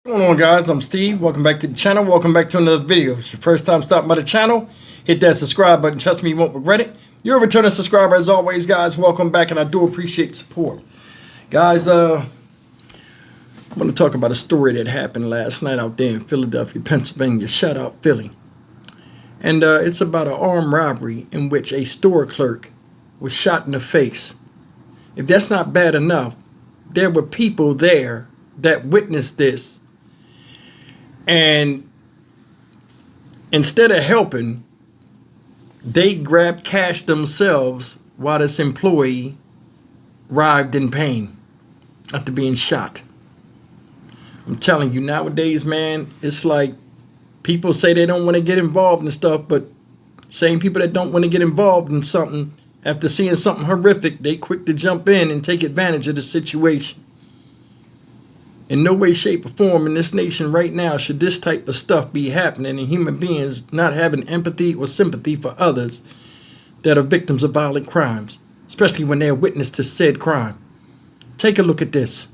What's going on, guys? I'm Steve. Welcome back to the channel. Welcome back to another video. If it's your first time stopping by the channel, hit that subscribe button. Trust me, you won't regret it. You're a returning subscriber as always, guys. Welcome back, and I do appreciate support. Guys, I'm going to talk about a story that happened last night out there in Philadelphia, Pennsylvania. Shout out Philly. And it's about an armed robbery in which a store clerk was shot in the face. If that's not bad enough, there were people there that witnessed this. And instead of helping, they grabbed cash themselves while this employee writhed in pain after being shot. I'm telling you, nowadays, man, it's like people say they don't want to get involved in stuff, but same people that don't want to get involved in something, after seeing something horrific, they quick to jump in and take advantage of the situation. In no way, shape, or form in this nation right now should this type of stuff be happening and human beings not having empathy or sympathy for others that are victims of violent crimes, especially when they're witness to said crime. Take a look at this.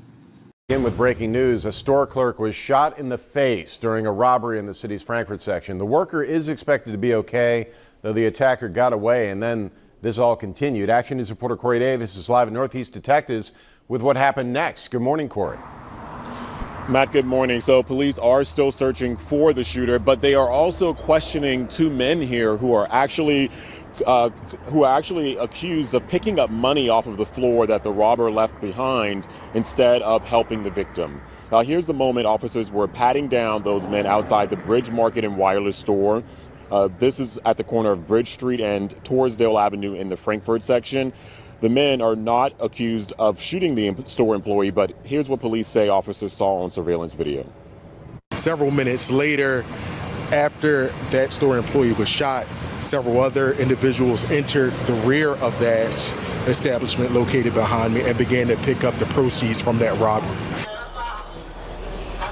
Begin with breaking news. A store clerk was shot in the face during a robbery in the city's Frankfurt section. The worker is expected to be okay, though the attacker got away, and then this all continued. Action News reporter Corey Davis is live at Northeast Detectives with what happened next. Good morning, Corey. Matt, good morning. So police are still searching for the shooter, but they are also questioning two men here who are actually accused of picking up money off of the floor that the robber left behind instead of helping the victim. Now, here's the moment officers were patting down those men outside the Bridge Market and Wireless store. This is at the corner of Bridge Street and Torresdale Avenue in the Frankfurt section. The men are not accused of shooting the store employee, but here's what police say officers saw on surveillance video. Several minutes later, after that store employee was shot, several other individuals entered the rear of that establishment located behind me and began to pick up the proceeds from that robbery.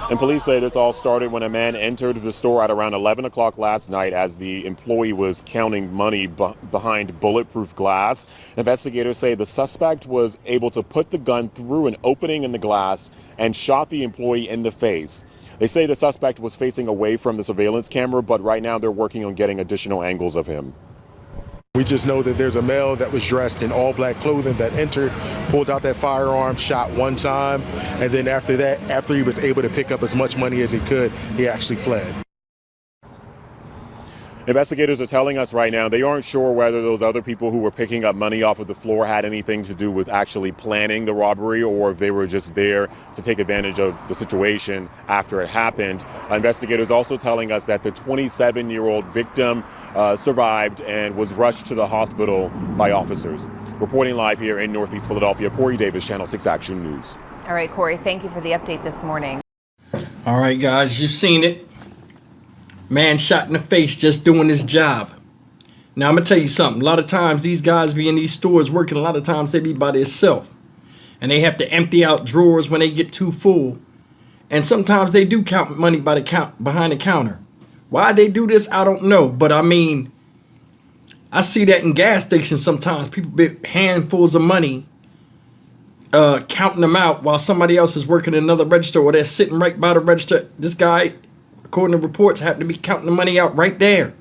And police say this all started when a man entered the store at around 11 o'clock last night as the employee was counting money behind bulletproof glass. Investigators say the suspect was able to put the gun through an opening in the glass and shot the employee in the face. They say the suspect was facing away from the surveillance camera, but right now they're working on getting additional angles of him. We just know that there's a male that was dressed in all black clothing that entered, pulled out that firearm, shot one time, and then after that, after he was able to pick up as much money as he could, he actually fled. Investigators are telling us right now they aren't sure whether those other people who were picking up money off of the floor had anything to do with actually planning the robbery or if they were just there to take advantage of the situation after it happened. Investigators also telling us that the 27-year-old victim survived and was rushed to the hospital by officers. Reporting live here in Northeast Philadelphia, Corey Davis, Channel 6 Action News. All right, Corey, thank you for the update this morning. All right, guys, you've seen it. Man shot in the face just doing his job. Now, I'm going to tell you something. A lot of times these guys be in these stores working. A lot of times they be by themselves. And they have to empty out drawers when they get too full. And sometimes they do count money behind the counter. Why they do this, I don't know. But, I mean, I see that in gas stations sometimes. People be handfuls of money counting them out while somebody else is working in another register or they're sitting right by the register. This guy, according to reports, happened to be counting the money out right there.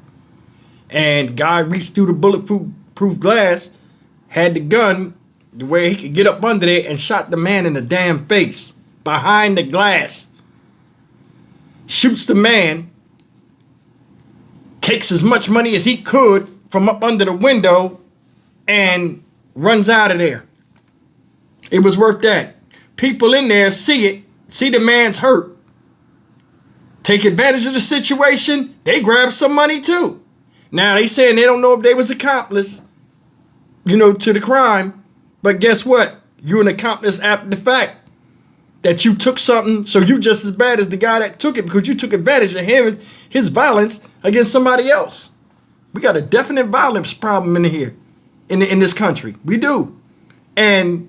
And guy reached through the bulletproof glass, had the gun where he could get up under there and shot the man in the damn face behind the glass. Shoots the man, takes as much money as he could from up under the window and runs out of there. It was worth that. People in there see it, see the man's hurt, take advantage of the situation, they grab some money too. Now they saying they don't know if they was accomplice, to the crime. But guess what? You're an accomplice after the fact. That you took something, so you just as bad as the guy that took it because you took advantage of him, his violence against somebody else. We got a definite violence problem in here, in this country. We do. And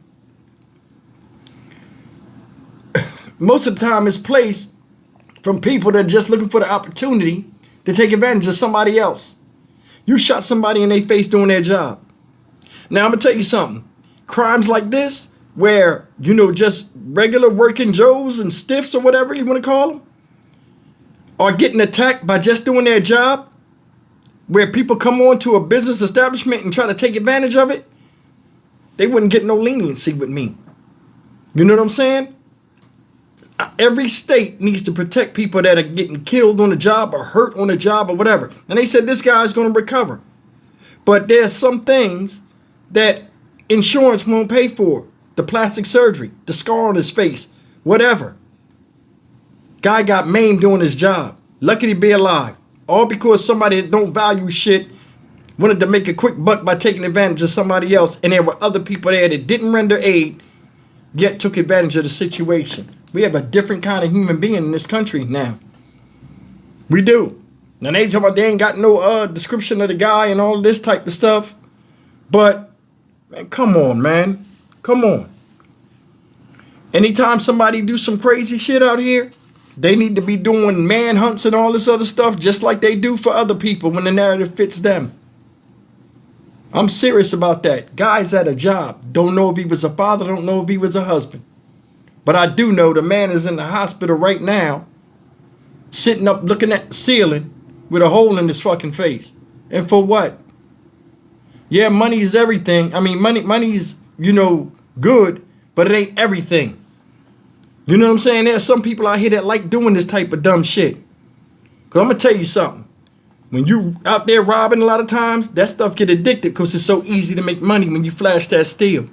most of the time it's placed from people that are just looking for the opportunity to take advantage of somebody else. You shot somebody in their face doing their job. Now, I'm going to tell you something. Crimes like this, where, you know, just regular working Joes and stiffs or whatever you want to call them are getting attacked by just doing their job, where people come on to a business establishment and try to take advantage of it, they wouldn't get no leniency with me. You know what I'm saying? Every state needs to protect people that are getting killed on the job or hurt on the job or whatever. And they said this guy's going to recover. But there's some things that insurance won't pay for. The plastic surgery, the scar on his face, whatever. Guy got maimed doing his job. Lucky to be alive. All because somebody that don't value shit wanted to make a quick buck by taking advantage of somebody else. And there were other people there that didn't render aid, yet took advantage of the situation. We have a different kind of human being in this country now. We do. Now they talking about they ain't got no description of the guy and all this type of stuff. But, man, come on, man. Come on. Anytime somebody do some crazy shit out here, they need to be doing manhunts and all this other stuff just like they do for other people when the narrative fits them. I'm serious about that. Guy's at a job. Don't know if he was a father. Don't know if he was a husband. But I do know the man is in the hospital right now, sitting up looking at the ceiling with a hole in his fucking face. And for what? Yeah, money is everything. I mean, money is, you know, good, but it ain't everything. You know what I'm saying? There's some people out here that like doing this type of dumb shit. Because I'm going to tell you something. When you out there robbing a lot of times, that stuff get addicted because it's so easy to make money when you flash that steel.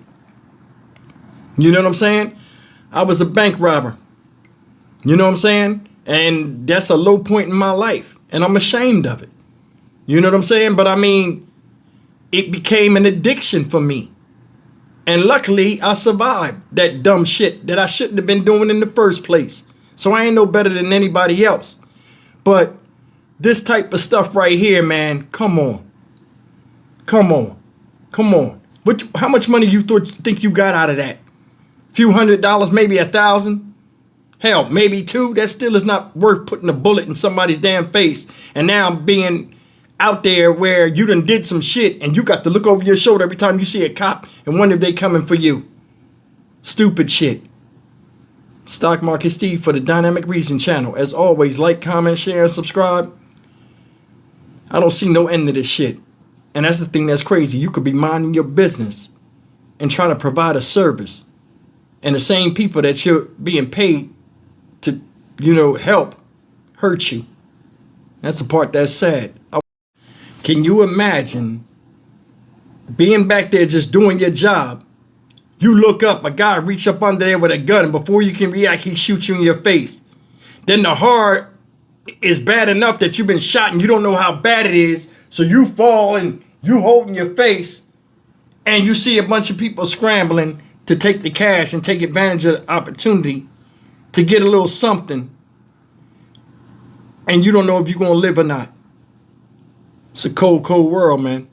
You know what I'm saying? I was a bank robber. You know what I'm saying? And that's a low point in my life. And I'm ashamed of it. You know what I'm saying? But I mean, it became an addiction for me. And luckily, I survived that dumb shit that I shouldn't have been doing in the first place. So I ain't no better than anybody else. But this type of stuff right here, man, come on. Come on. Come on. How much money you think you got out of that? Few $100, maybe 1,000? Hell, maybe 2. That still is not worth putting a bullet in somebody's damn face. And now I'm being out there where you done did some shit and you got to look over your shoulder every time you see a cop and wonder if they coming for you. Stupid shit. Stock Market Steve for the Dynamic Reason channel. As always, like, comment, share, and subscribe. I don't see no end to this shit. And that's the thing that's crazy. You could be minding your business and trying to provide a service. And the same people that you're being paid to, you know, help hurt you. That's the part that's sad. Can you imagine being back there just doing your job? You look up, a guy reach up under there with a gun, and before you can react, he shoots you in your face. Then the heart is bad enough that you've been shot and you don't know how bad it is. So you fall and you holding your face and you see a bunch of people scrambling to take the cash and take advantage of the opportunity to get a little something. And you don't know if you're going to live or not. It's a cold, cold world, man.